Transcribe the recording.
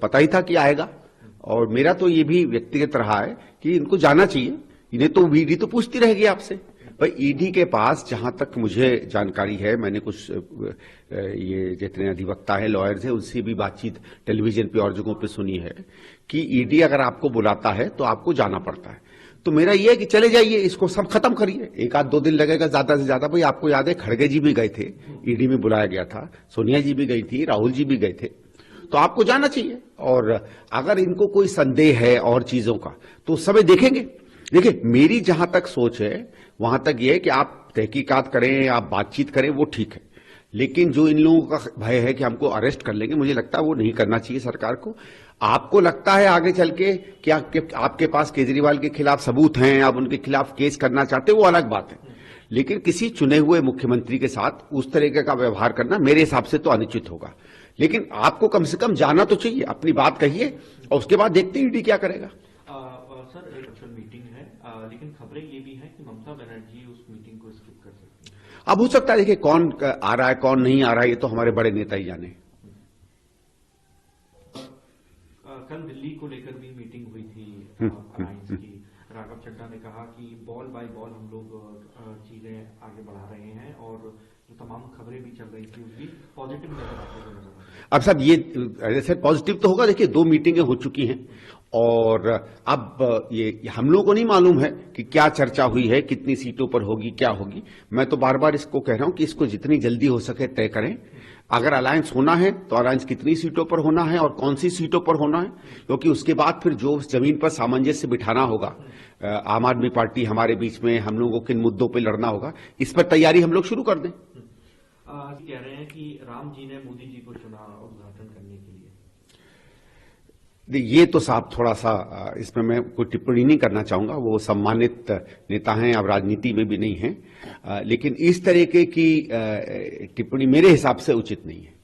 पता ही था कि आएगा। और मेरा तो ये भी व्यक्तिगत रहा है कि इनको जाना चाहिए। इन्हें तो ईडी तो पूछती रहेगी आपसे। भाई ईडी के पास जहां तक मुझे जानकारी है, मैंने कुछ ये जितने अधिवक्ता है, लॉयर्स हैं, उनसे भी बातचीत टेलीविजन पे और जगहों पे सुनी है कि ईडी अगर आपको बुलाता है तो आपको जाना पड़ता है। तो मेरा ये है कि चले जाइए, इसको सब खत्म करिए। एक आध दो दिन लगेगा ज्यादा से ज्यादा। भाई आपको याद है खड़गे जी भी गए थे, ईडी में बुलाया गया था, सोनिया जी भी गई थी, राहुल जी भी गए थे। तो आपको जाना चाहिए। और अगर इनको कोई संदेह है और चीजों का तो उस समय देखेंगे। देखिए, मेरी जहां तक सोच है वहां तक यह है कि आप तहकीकात करें, आप बातचीत करें, वो ठीक है। लेकिन जो इन लोगों का भय है कि हमको अरेस्ट कर लेंगे, मुझे लगता है वो नहीं करना चाहिए सरकार को। आपको लगता है आगे चल के कि आपके पास केजरीवाल के खिलाफ सबूत हैं, आप उनके खिलाफ केस करना चाहते हैं, वो अलग बात है। लेकिन किसी चुने हुए मुख्यमंत्री के साथ उस तरीके का व्यवहार करना मेरे हिसाब से तो अनुचित होगा। लेकिन आपको कम से कम जाना तो चाहिए, अपनी बात कहिए और उसके बाद देखते हैं ईडी क्या करेगा। सर, एक अक्सर मीटिंग है, लेकिन खबरें ये भी हैं कि ममता बनर्जी उस मीटिंग को स्किप कर सकती है। अब हो सकता है, देखिए कौन आ रहा है कौन नहीं आ रहा है, ये तो हमारे बड़े नेता ही जाने। कल दिल्ली को लेकर भी मीटिंग हुई थी अलायंस की। राघव चड्ढा ने कहा कि बॉल बाय बॉल हम लोग चीजें आगे बढ़ा रहे हैं और जो तमाम खबरें भी चल रही थी उसकी पॉजिटिव नजर आते हुए। अब साहब ये ऐसे पॉजिटिव तो होगा। देखिए 2 मीटिंगें हो चुकी हैं और अब ये हम लोगों को नहीं मालूम है कि क्या चर्चा हुई है, कितनी सीटों पर होगी, क्या होगी। मैं तो बार बार इसको कह रहा हूं कि इसको जितनी जल्दी हो सके तय करें। अगर अलायंस होना है तो अलायंस कितनी सीटों पर होना है और कौन सी सीटों पर होना है, क्योंकि उसके बाद फिर जो जमीन पर सामंजस्य बिठाना होगा, आम आदमी पार्टी हमारे बीच में, हम लोगों को किन मुद्दों पर लड़ना होगा, इस पर तैयारी हम लोग शुरू कर दें। कह रहे हैं कि राम जी ने मोदी जी को चुना उद्घाटन करने के लिए। ये तो साहब थोड़ा सा इसमें मैं कोई टिप्पणी नहीं करना चाहूंगा। वो सम्मानित नेता हैं, अब राजनीति में भी नहीं हैं, लेकिन इस तरीके की टिप्पणी मेरे हिसाब से उचित नहीं है।